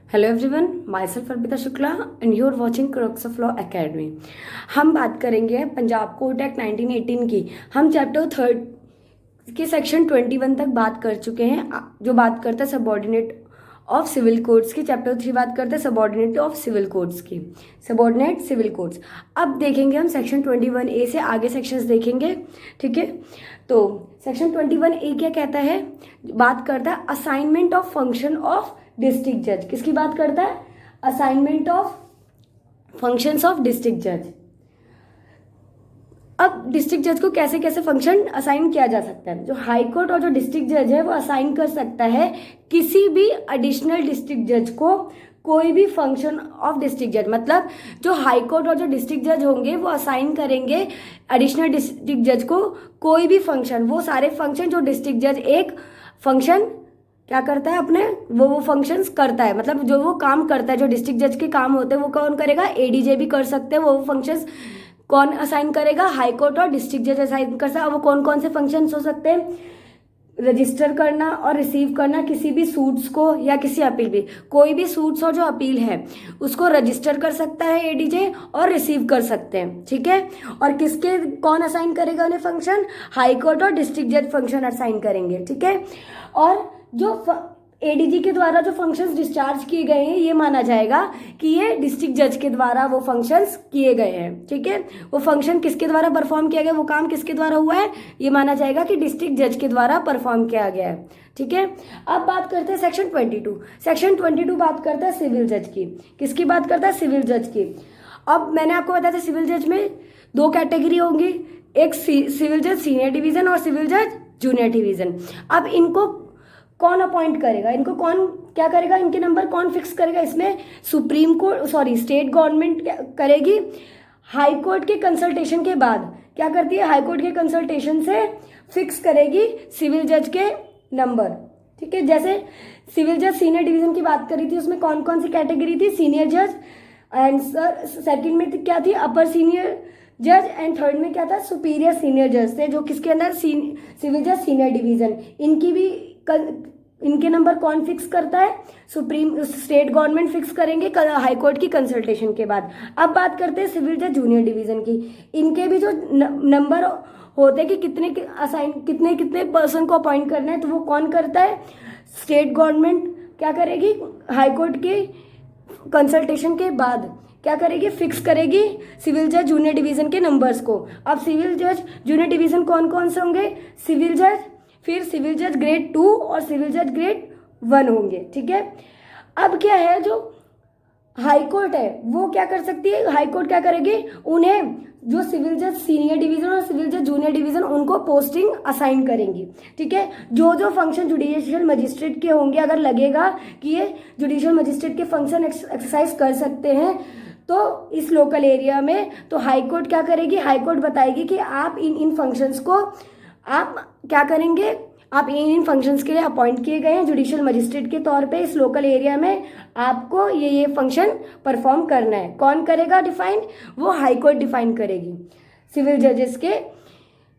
Hello everyone, myself Arpita Shukla and you are watching crux of law academy. हम बात करेंगे Punjab court act 1918 की। हम चैप्टर 3 के सेक्शन 21 तक बात कर चुके हैं, जो बात करता है सबऑर्डिनेट ऑफ सिविल कोड्स की। चैप्टर 3 बात करते हैं सबऑर्डिनेट ऑफ सिविल कोड्स की, सबऑर्डिनेट सिविल कोड्स। अब देखेंगे हम सेक्शन 21A से आगे सेक्शंस देखेंगे, ठीक है। तो सेक्शन 21A क्या कहता है? बात करता है assignment of function of district जज। किसकी बात करता है? Assignment of functions of district जज। अब डिस्ट्रिक्ट जज को कैसे कैसे फंक्शन असाइन किया जा सकता है? जो हाई कोर्ट और जो डिस्ट्रिक्ट जज है वो असाइन कर सकता है किसी भी एडिशनल डिस्ट्रिक्ट जज को कोई भी फंक्शन ऑफ डिस्ट्रिक्ट जज। मतलब जो हाई कोर्ट और जो डिस्ट्रिक्ट जज होंगे वो असाइन करेंगे एडिशनल डिस्ट्रिक्ट जज को कोई भी फंक्शन। वो सारे फंक्शन जो डिस्ट्रिक्ट जज एक फंक्शन क्या करता है अपने, वो फंक्शंस करता है, मतलब जो वो काम करता है, जो डिस्ट्रिक्ट जज के काम होते हैं वो कौन करेगा? एडीजे भी कर सकते हैं। वो फंक्शंस कौन असाइन करेगा? हाई कोर्ट और डिस्ट्रिक्ट जज असाइन कर सकते हैं। वो कौन कौन से फंक्शंस हो सकते हैं? रजिस्टर करना और रिसीव करना किसी भी सूट्स को या किसी अपील भी, कोई भी सूट्स और जो अपील है उसको रजिस्टर कर सकता है एडीजे और रिसीव कर सकते हैं, ठीक है। और किसके कौन असाइन करेगा उन्हें फंक्शन? हाई कोर्ट और डिस्ट्रिक्ट जज फंक्शन असाइन करेंगे, ठीक है। और जो एडीजी के द्वारा जो फंक्शंस डिस्चार्ज किए गए हैं ये माना जाएगा कि ये डिस्ट्रिक्ट जज के द्वारा वो फंक्शंस किए गए हैं, ठीक है। वो फंक्शन किसके द्वारा परफॉर्म किया गया, वो काम किसके द्वारा हुआ है, ये माना जाएगा कि डिस्ट्रिक्ट जज के द्वारा परफॉर्म किया गया है, ठीक है। अब बात करते हैं सेक्शन 22। सेक्शन 22 बात करता है सिविल जज की। किसकी बात करता है? सिविल जज की। अब मैंने आपको बताया था सिविल जज में दो कैटेगरी होंगी, एक सिविल जज सीनियर डिवीजन और सिविल जज जूनियर डिवीजन। अब इनको कौन अपॉइंट करेगा? इनको कौन क्या करेगा? इनके नंबर कौन फिक्स करेगा? इसमें सुप्रीम कोर्ट स्टेट गवर्नमेंट करेगी। हाई कोर्ट के कंसल्टेशन के बाद क्या करती है? हाई कोर्ट के कंसल्टेशन से फिक्स करेगी सिविल जज के नंबर, ठीक है। जैसे सिविल जज सीनियर डिवीजन की बात करी थी, उसमें कौन कौन सी कैटेगरी थी? सीनियर जज, एंड सेकंड में क्या थी? अपर सीनियर जज, एंड थर्ड में क्या था? सुपीरियर सीनियर जज थे, जो किसके अंदर? सिविल जज सीनियर डिवीजन। इनके नंबर कौन फिक्स करता है? सुप्रीम स्टेट गवर्नमेंट फिक्स करेंगे हाई कोर्ट की कंसल्टेशन के बाद। अब बात करते हैं सिविल जज जूनियर डिवीजन की। इनके भी जो नंबर होते हैं कि कितने कितने पर्सन को अपॉइंट करना है, तो वो कौन करता है? स्टेट गवर्नमेंट क्या करेगी? हाई कोर्ट के कंसल्टेशन के बाद क्या करेगी? फिक्स करेगी सिविल जज जूनियर डिवीजन के नंबर्स को। अब सिविल जज जूनियर डिवीजन कौन कौन से होंगे? सिविल जज, फिर सिविल जज ग्रेड 2 और सिविल जज ग्रेड 1 होंगे, ठीक है। अब क्या है, जो हाई कोर्ट है वो क्या कर सकती है? हाई कोर्ट क्या करेगी? उन्हें जो सिविल जज सीनियर डिवीजन और सिविल जज जूनियर डिवीजन उनको पोस्टिंग असाइन करेंगी, ठीक है। जो जो फंक्शन जुडिशियल मजिस्ट्रेट के होंगे, अगर लगेगा कि ये जुडिशियल मजिस्ट्रेट के फंक्शन एक्सरसाइज कर सकते हैं तो इस लोकल एरिया में, तो हाई कोर्ट क्या करेगी? हाई कोर्ट बताएगी कि आप इन फंक्शंस को आप क्या करेंगे? आप इन फंक्शंस के लिए अपॉइंट किए गए हैं जुडिशियल मजिस्ट्रेट के तौर पे, इस लोकल एरिया में आपको ये फंक्शन परफॉर्म करना है। कौन करेगा डिफाइन? वो हाई कोर्ट डिफाइन करेगी। सिविल जजेस के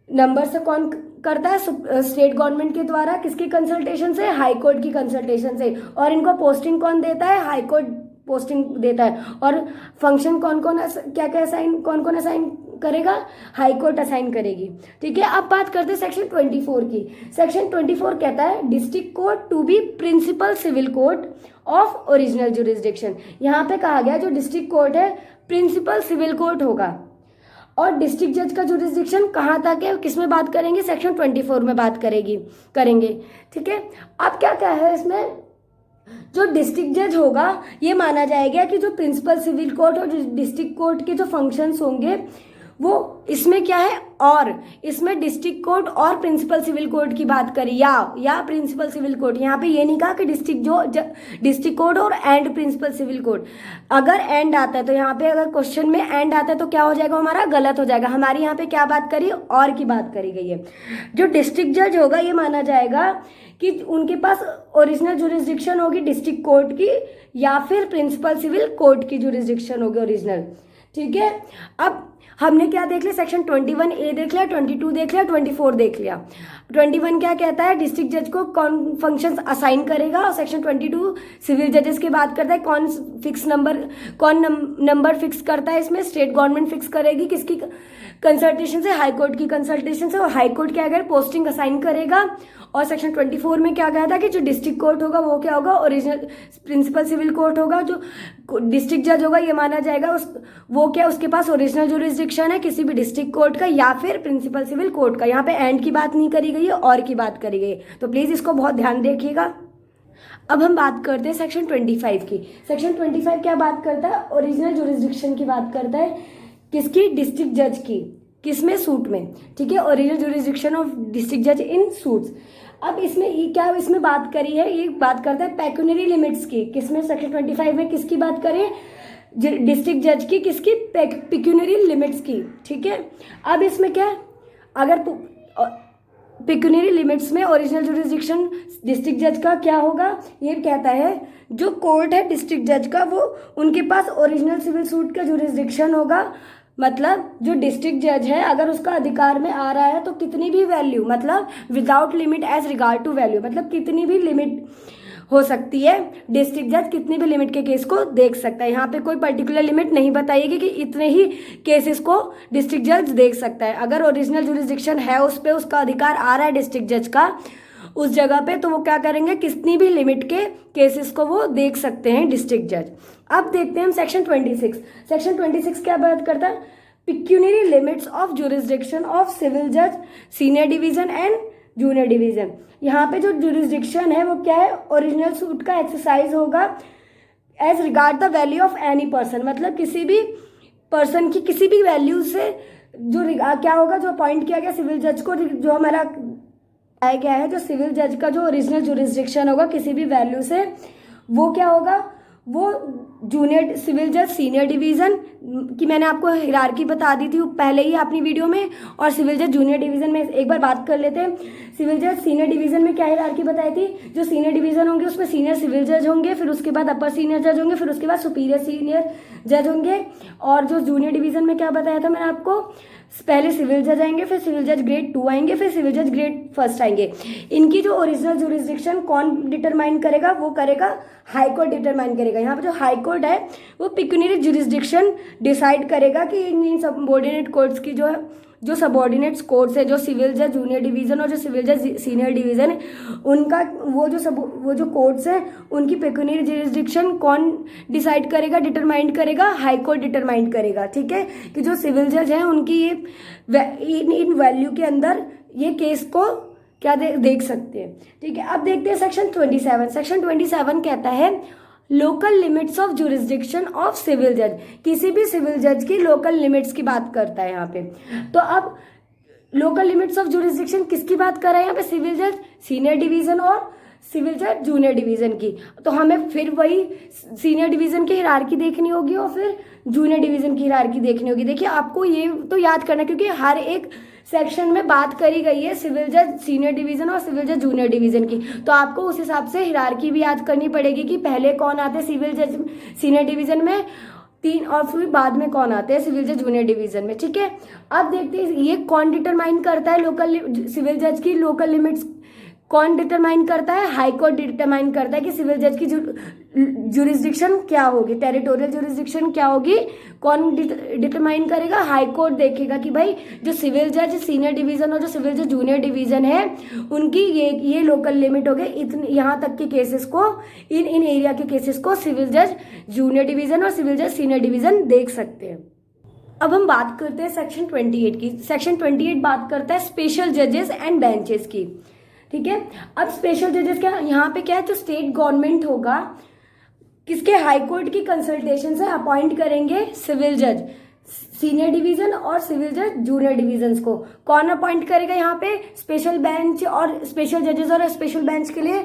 नंबर से कौन करता है? स्टेट गवर्नमेंट के द्वारा। किसकी कंसल्टेशन से? हाई कोर्ट की कंसल्टेशन से। और इनको पोस्टिंग कौन देता है? हाई कोर्ट पोस्टिंग देता है। और फंक्शन कौन कौन असाइन करेगा? हाई कोर्ट असाइन करेगी, ठीक है। अब बात करते हैं सेक्शन 24 की। सेक्शन 24 कहता है district court to be principal civil court of original jurisdiction. यहाँ पे कहा गया जो डिस्ट्रिक्ट कोर्ट है प्रिंसिपल सिविल कोर्ट होगा। और डिस्ट्रिक्ट जज का जुरिस्डिक्शन कहाँ तक है, किस में बात करेंगे? सेक्शन 24 में बात करेंगे, ठीक है। अब क्या क्या है इसमें? जो डिस्ट्रिक्ट जज होगा ये माना जाएगा कि जो प्रिंसिपल सिविल कोर्ट और डिस्ट्रिक्ट कोर्ट के जो फंक्शंस होंगे वो इसमें क्या है, और इसमें डिस्ट्रिक्ट कोर्ट और प्रिंसिपल सिविल कोर्ट की बात करी, या प्रिंसिपल सिविल कोर्ट। यहाँ पे ये नहीं कहा कि डिस्ट्रिक्ट कोर्ट और एंड प्रिंसिपल सिविल कोर्ट। अगर एंड आता है तो यहाँ पे अगर क्वेश्चन में एंड आता है तो क्या हो जाएगा? हमारा गलत हो जाएगा। हमारी यहाँ पे क्या बात करी? और की बात करी गई है। जो डिस्ट्रिक्ट जज होगा ये माना जाएगा कि उनके पास ओरिजिनल जुरिस्डिक्शन होगी डिस्ट्रिक्ट कोर्ट की, या फिर प्रिंसिपल सिविल कोर्ट की जुरिस्डिक्शन होगी ओरिजिनल, ठीक है। अब हमने क्या देख लिया, सेक्शन 21A देख लिया, 22 देख लिया, 24 देख लिया। 21 क्या कहता है, डिस्ट्रिक्ट जज को कौन फंक्शंस असाइन करेगा, और सेक्शन 22 सिविल जजेस की बात करता है, कौन नंबर फिक्स करता है, इसमें स्टेट गवर्नमेंट फिक्स करेगी, किसकी कंसल्टेशन से, हाई कोर्ट की कंसल्टेशन से, और हाई कोर्ट क्या अगर पोस्टिंग असाइन करेगा। और सेक्शन 24 में क्या कहता है कि जो डिस्ट्रिक्ट कोर्ट होगा वो क्या होगा, ओरिजिनल प्रिंसिपल सिविल कोर्ट होगा, जो डिस्ट्रिक्ट जज होगा ये माना जाएगा वो क्या उसके पास ओरिजिनल जुरिस्डिक्शन है किसी भी डिस्ट्रिक्ट कोर्ट का या फिर प्रिंसिपल सिविल कोर्ट का। यहाँ पे एंड की बात नहीं करी गई है, और की बात करी गई है, तो प्लीज इसको बहुत ध्यान रखिएगा। अब हम बात करते हैं सेक्शन 25 की। सेक्शन 25 क्या बात करता है, ओरिजिनल जुरिस्डिक्शन की बात करता है, किसकी, डिस्ट्रिक्ट जज की, किसमें, सूट में, ठीक है, ओरिजिनल जुरिस्डिक्शन ऑफ डिस्ट्रिक्ट जज इन सूट्स। अब इसमें क्या इसमें बात करी है, ये बात करता है पेक्यूनरी लिमिट्स की, किसमें, सेक्शन 25 में किसकी बात करें, डिस्ट्रिक्ट जज की, किसकी, पेक्यूनरी लिमिट्स की, ठीक है। अब इसमें क्या, अगर पेक्यूनरी लिमिट्स में ओरिजिनल जुरिस्डिक्शन डिस्ट्रिक्ट जज का क्या होगा, ये कहता है जो कोर्ट है डिस्ट्रिक्ट जज का वो उनके पास ओरिजिनल सिविल सूट का जुरिस्डिक्शन होगा। मतलब जो डिस्ट्रिक्ट जज है अगर उसका अधिकार में आ रहा है तो कितनी भी वैल्यू, मतलब without limit as regard to value, मतलब कितनी भी लिमिट हो सकती है, डिस्ट्रिक्ट जज कितनी भी लिमिट के केस को देख सकता है। यहाँ पे कोई पर्टिकुलर लिमिट नहीं बताइएगी कि इतने ही केसेस को डिस्ट्रिक्ट जज देख सकता है। अगर ओरिजिनल जुरिस्डिक्शन है उस पर, उसका अधिकार आ रहा है डिस्ट्रिक्ट जज का उस जगह पे, तो वो क्या करेंगे, कितनी भी लिमिट के केसेस को वो देख सकते हैं डिस्ट्रिक्ट जज। अब देखते हैं हम सेक्शन 26। सेक्शन 26 क्या बात करता है, pecuniary limits of jurisdiction of civil जज, senior division and junior division. यहाँ पे जो जुरिस्डिक्शन है वो क्या है, ओरिजिनल सूट का एक्सरसाइज होगा as regard the value of any person, मतलब किसी भी पर्सन की किसी भी वैल्यू से जो क्या होगा, जो अपॉइंट किया गया सिविल जज को, जो हमारा आया गया है, जो सिविल जज का जो ओरिजिनल जुरिस्डिक्शन होगा किसी भी वैल्यू से, वो क्या होगा, वो जूनियर सिविल जज सीनियर डिवीज़न की मैंने आपको हायरार्की बता दी थी पहले ही अपनी वीडियो में, और सिविल जज जूनियर डिवीज़न में एक बार बात कर लेते हैं। सिविल जज सीनियर डिवीज़न में क्या हायरार्की बताई थी, जो सीनियर डिवीज़न होंगे उसमें सीनियर सिविल जज होंगे, फिर उसके बाद अपर सीनियर जज होंगे, फिर उसके बाद सुपीरियर सीनियर जज होंगे। और जो जूनियर डिवीज़न में क्या बताया था मैंने आपको, पहले सिविल जज आएंगे, फिर सिविल जज ग्रेड 2 आएंगे, फिर सिविल जज ग्रेड 1 आएंगे। इनकी जो ओरिजिनल जुरिस्डिक्शन कौन डिटरमाइन करेगा, वो करेगा हाई कोर्ट डिटरमाइन करेगा। यहाँ पे जो हाई कोर्ट है वो पिक्यूनरी जुरिस्डिक्शन डिसाइड करेगा कि इन सबऑर्डिनेट कोर्ट्स की जो सबऑर्डिनेट्स कोर्ट्स है, जो सिविल जज जूनियर डिवीज़न और जो सिविल जज सीनियर डिवीज़न है, उनका वो जो कोर्ट्स हैं उनकी पेक्यूनरी जुरिस्डिक्शन कौन डिसाइड करेगा, डिटरमाइन करेगा, हाई कोर्ट डिटरमाइन करेगा, ठीक है। कि जो सिविल जज हैं उनकी ये इन वैल्यू के अंदर ये केस को क्या देख सकते हैं, ठीक है। अब देखते हैं सेक्शन 27। सेक्शन 27 कहता है local limits of jurisdiction of civil जज, किसी भी सिविल जज की लोकल लिमिट्स की बात करता है यहाँ पे। तो अब लोकल लिमिट्स ऑफ जुरिस्डिक्शन किसकी बात कर रहे हैं यहाँ पे, सिविल जज सीनियर डिवीजन और सिविल जज जूनियर डिवीजन की। तो हमें फिर वही सीनियर डिवीजन की हायरार्की देखनी होगी और फिर जूनियर डिवीजन की हायरार्की देखनी होगी। देखिए आपको ये तो याद करना, क्योंकि हर एक सेक्शन में बात करी गई है सिविल जज सीनियर डिवीजन और सिविल जज जूनियर डिवीजन की, तो आपको उस हिसाब से हायरार्की भी याद करनी पड़ेगी कि पहले कौन आते हैं सिविल जज सीनियर डिवीजन में 3 और फिर बाद में कौन आते हैं सिविल जज जूनियर डिवीजन में, ठीक है। अब देखते हैं ये कौन डिटरमाइन करता है लोकल सिविल जज की लोकल लिमिट्स, कौन डिटरमाइन करता है, हाई कोर्ट डिटरमाइन करता है कि सिविल जज की जुरिस्डिक्शन क्या होगी, टेरिटोरियल जुरिस्डिक्शन क्या होगी, कौन डिटरमाइन करेगा, हाई कोर्ट देखेगा कि भाई जो सिविल जज सीनियर डिवीजन और जो सिविल जज जूनियर डिवीजन है उनकी ये लोकल लिमिट हो गई, इतने यहाँ तक के केसेस को इन एरिया के केसेस को सिविल जज जूनियर डिवीजन और सिविल जज सीनियर डिवीजन देख सकते हैं। अब हम बात करते हैं सेक्शन 28 की। सेक्शन 28 बात करता है स्पेशल जजेस एंड बेंचेस की, ठीक है। अब स्पेशल जजेस क्या, यहाँ पे क्या है, तो स्टेट गवर्नमेंट होगा किसके, हाई कोर्ट की कंसल्टेशन से अपॉइंट करेंगे सिविल जज सीनियर डिवीजन और सिविल जज जूनियर डिवीजन को। कौन अपॉइंट करेगा यहाँ पे, स्पेशल बेंच और स्पेशल जजेस और स्पेशल बेंच के लिए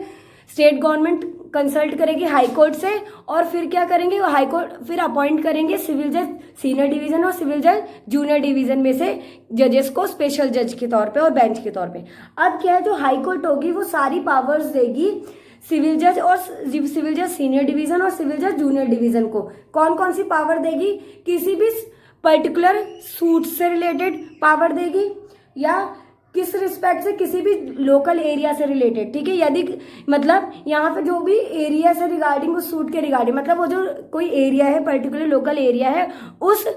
स्टेट गवर्नमेंट कंसल्ट करेगी हाई कोर्ट से, और फिर क्या करेंगे वो हाई कोर्ट फिर अपॉइंट करेंगे सिविल जज सीनियर डिवीजन और सिविल जज जूनियर डिवीजन में से जजेस को स्पेशल जज के तौर पे और बेंच के तौर पे। अब क्या है, जो हाई कोर्ट होगी वो सारी पावर्स देगी सिविल जज और सिविल जज सीनियर डिवीजन और सिविल जज जूनियर डिवीजन को। कौन कौन सी पावर देगी, किसी भी पर्टिकुलर सूट से रिलेटेड पावर देगी या किस रिस्पेक्ट से किसी भी लोकल एरिया से रिलेटेड, ठीक है। यदि मतलब यहाँ पे जो भी एरिया से रिगार्डिंग उस सूट के रिगार्डिंग, मतलब वो जो कोई एरिया है, पर्टिकुलर लोकल एरिया है, उस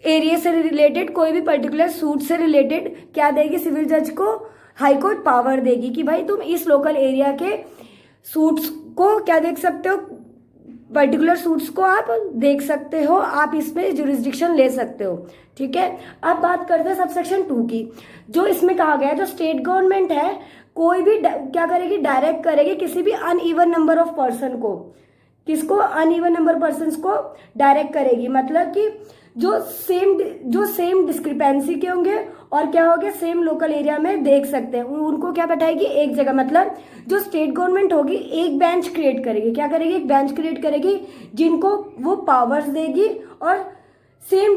एरिया से रिलेटेड कोई भी पर्टिकुलर सूट से रिलेटेड क्या देगी, सिविल जज को हाई कोर्ट पावर देगी कि भाई तुम इस लोकल एरिया के सूट्स को क्या देख सकते हो, पर्टिकुलर सूट्स को आप देख सकते हो, आप इसमें जुरिस्डिक्शन ले सकते हो, ठीक है। अब बात करते हैं सबसेक्शन 2 की। जो इसमें कहा गया है, जो स्टेट गवर्नमेंट है कोई भी क्या करेगी, डायरेक्ट करेगी किसी भी अनइवन नंबर ऑफ पर्सन को, किसको, अनइवन नंबर पर्सन को डायरेक्ट करेगी। मतलब कि जो सेम डिस्क्रिपेंसी के होंगे और क्या हो गया, सेम लोकल एरिया में देख सकते हैं, उनको क्या बैठाएगी एक जगह। मतलब जो स्टेट गवर्नमेंट होगी एक बेंच क्रिएट करेगी, क्या करेगी, एक बेंच क्रिएट करेगी जिनको वो पावर्स देगी और सेम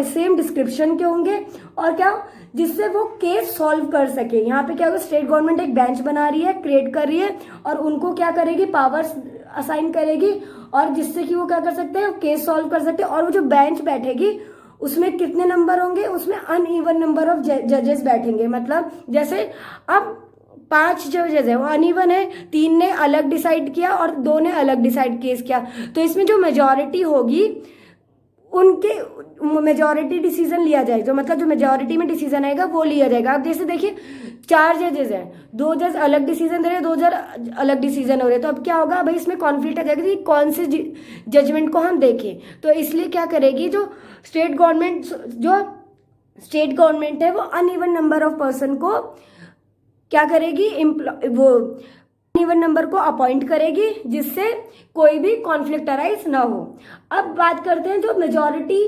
सेम डिस्क्रिप्शन के होंगे और क्या, जिससे वो केस सॉल्व कर सके। यहाँ पे क्या होगा, स्टेट गवर्नमेंट एक बेंच बना रही है, क्रिएट कर रही है और उनको क्या करेगी, पावर्स असाइन करेगी और जिससे कि वो क्या कर सकते हैं, केस सॉल्व कर सकते हैं। और वो जो बेंच बैठेगी उसमें कितने नंबर होंगे, उसमें अनइवन नंबर ऑफ जजेस बैठेंगे। मतलब जैसे अब 5 जजेस है, वो अनइवन है, 3 ने अलग डिसाइड किया और 2 ने अलग डिसाइड केस किया, तो इसमें जो मेजॉरिटी होगी उनके मेजॉरिटी डिसीजन लिया जाएगा। जो मतलब जो मेजॉरिटी में डिसीजन आएगा वो लिया जाएगा। अब जैसे देखिए 4 जजेस हैं, 2 जज अलग डिसीजन दे रहे हैं, 2 जज अलग डिसीजन हो रहे हैं, तो अब क्या होगा भाई, इसमें कॉन्फ्लिक्ट आ जाएगा कि कौन से जजमेंट को हम देखें। तो इसलिए क्या करेगी, जो स्टेट गवर्नमेंट है वो अनइवन नंबर ऑफ पर्सन को क्या करेगी, वो इवन नंबर को अपॉइंट करेगी जिससे कोई भी कॉन्फ्लिक्ट अराइज ना हो। अब बात करते हैं जो मेजॉरिटी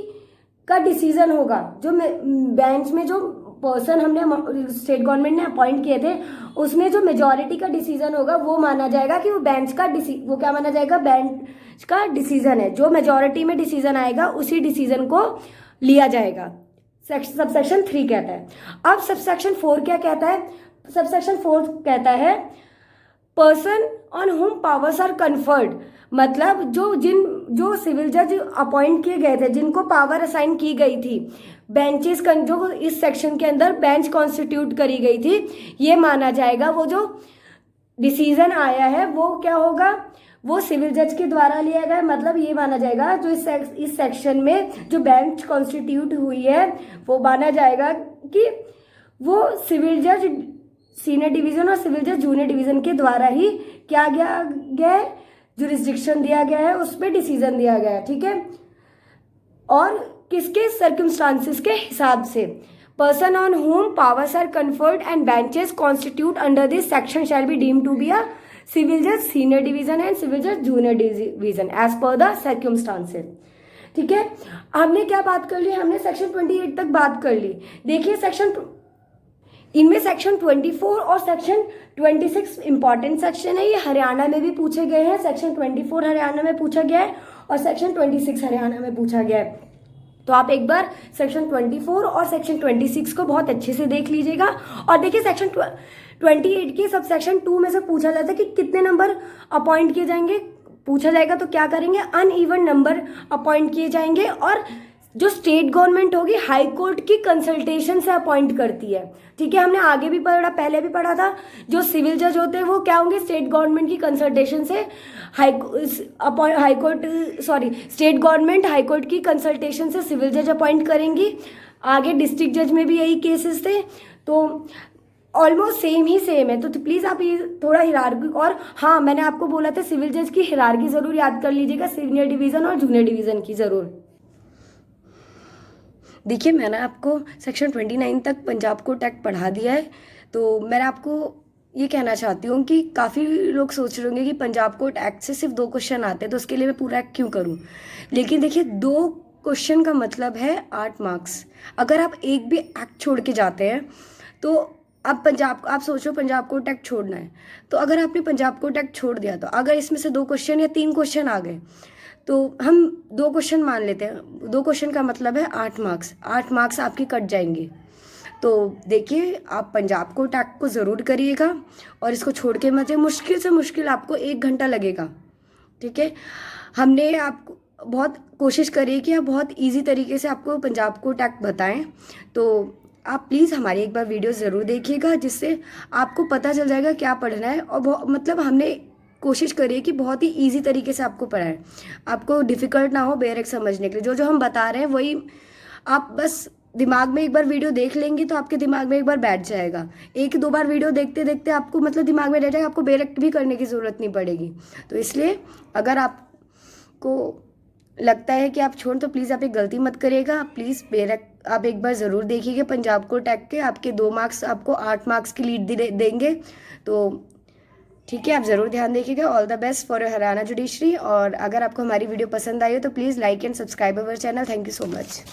का डिसीजन होगा, जो बेंच में जो पर्सन हमने स्टेट गवर्नमेंट ने अपॉइंट किए थे उसमें जो मेजॉरिटी का डिसीजन होगा वो माना जाएगा कि वो वो क्या माना जाएगा, बेंच का डिसीजन है। जो मेजॉरिटी में डिसीजन आएगा उसी डिसीजन को लिया जाएगा, सबसेक्शन 3 कहता है। अब सबसेक्शन 4 क्या कहता है, सबसेक्शन 4 कहता है person on whom powers are conferred. मतलब जो सिविल जज अपॉइंट किए गए थे, जिनको पावर असाइन की गई थी, बेंचेस जो इस सेक्शन के अंदर बेंच कॉन्स्टिट्यूट करी गई थी, ये माना जाएगा वो जो डिसीजन आया है वो क्या होगा, वो सिविल जज के द्वारा लिया गया। मतलब ये माना जाएगा जो इस सेक्शन में जो बेंच कॉन्स्टिट्यूट हुई है वो माना जाएगा कि वो सिविल जज सीनियर डिवीजन और सिविल जज जूनियर डिवीजन के द्वारा ही क्या गया है, जुरिस्डिक्शन दिया गया है, उस पर डिसीजन दिया गया है, ठीक है। और किसके सर्कमस्टांसेस के हिसाब से, person on whom powers are conferred and benches constitute under this section shall be deemed to be a civil जज सीनियर डिवीजन एंड सिविल जज junior division as per the circumstances, ठीक है। हमने क्या बात कर ली, हमने सेक्शन 28 तक बात कर ली। देखिए इनमें सेक्शन 24 और सेक्शन 26 इंपॉर्टेंट सेक्शन है, ये हरियाणा में भी पूछे गए हैं। सेक्शन 24 हरियाणा में पूछा गया है और सेक्शन 26 हरियाणा में पूछा गया है। तो आप एक बार सेक्शन 24 और सेक्शन 26 को बहुत अच्छे से देख लीजिएगा। और देखिए सेक्शन 28 की सब सेक्शन 2 में से पूछा जाता है कि कितने नंबर अपॉइंट किए जाएंगे, पूछा जाएगा तो क्या करेंगे, अनइवन नंबर अपॉइंट किए जाएंगे। और जो स्टेट गवर्नमेंट होगी हाई कोर्ट की कंसल्टेशन से अपॉइंट करती है, ठीक है। हमने आगे भी पढ़ा, पहले भी पढ़ा था, जो सिविल जज होते हैं वो क्या होंगे, स्टेट गवर्नमेंट की कंसल्टेशन से स्टेट गवर्नमेंट हाई कोर्ट की कंसल्टेशन से सिविल जज अपॉइंट करेंगी। आगे डिस्ट्रिक्ट जज में भी यही केसेस थे, तो ऑलमोस्ट सेम है। तो प्लीज़ आप ये थोड़ा हिरार्की, और हाँ मैंने आपको बोला था सिविल जज की हिरार्की ज़रूर याद कर लीजिएगा, सीनियर डिवीज़न और जूनियर डिवीज़न की ज़रूर। देखिए मैंने आपको सेक्शन 29 तक पंजाब कोर्ट एक्ट पढ़ा दिया है, तो मैं आपको ये कहना चाहती हूँ कि काफ़ी लोग सोच रहे होंगे कि पंजाब कोर्ट एक्ट से सिर्फ 2 क्वेश्चन आते हैं तो उसके लिए मैं पूरा एक्ट क्यों करूँ। लेकिन देखिए 2 क्वेश्चन का मतलब है 8 मार्क्स। अगर आप एक भी एक्ट छोड़ के जाते हैं तो आप सोचो पंजाब कोर्ट एक्ट छोड़ना है, तो अगर आपने पंजाब कोर्ट एक्ट छोड़ दिया तो अगर इसमें से 2 क्वेश्चन या 3 क्वेश्चन आ गए तो हम 2 क्वेश्चन मान लेते हैं, 2 क्वेश्चन का मतलब है 8 मार्क्स, 8 मार्क्स आपके कट जाएंगे। तो देखिए आप पंजाब कोर्ट एक्ट को ज़रूर करिएगा और इसको छोड़ के मत, मुश्किल से मुश्किल आपको 1 घंटा लगेगा, ठीक है। हमने आपको बहुत कोशिश करिए कि आप बहुत इजी तरीके से आपको पंजाब कोर्ट एक्ट बताएं। तो आप प्लीज़ हमारी एक बार वीडियो ज़रूर देखिएगा, जिससे आपको पता चल जाएगा क्या पढ़ना है। और मतलब हमने कोशिश करी है कि बहुत ही इजी तरीके से आपको पढ़ाएं, आपको डिफ़िकल्ट ना हो बेरेक समझने के लिए। जो जो हम बता रहे हैं वही आप बस दिमाग में एक बार वीडियो देख लेंगे तो आपके दिमाग में एक बार बैठ जाएगा। एक दो बार वीडियो देखते देखते आपको मतलब दिमाग में बैठ जाएगा, आपको बेरेक भी करने की ज़रूरत नहीं पड़ेगी। तो इसलिए अगर आपको लगता है कि आप छोड़, तो प्लीज़ आप एक गलती मत करिएगा। प्लीज़ बेरक आप एक बार ज़रूर देखिएगा पंजाब कोर्ट एक्ट के। आपके 2 मार्क्स आपको 8 मार्क्स की लीड देंगे। तो ठीक है, आप ज़रूर ध्यान देखिएगा। All the best for Haryana judiciary. और अगर आपको हमारी वीडियो पसंद आई हो तो please like and subscribe our channel. Thank you so much.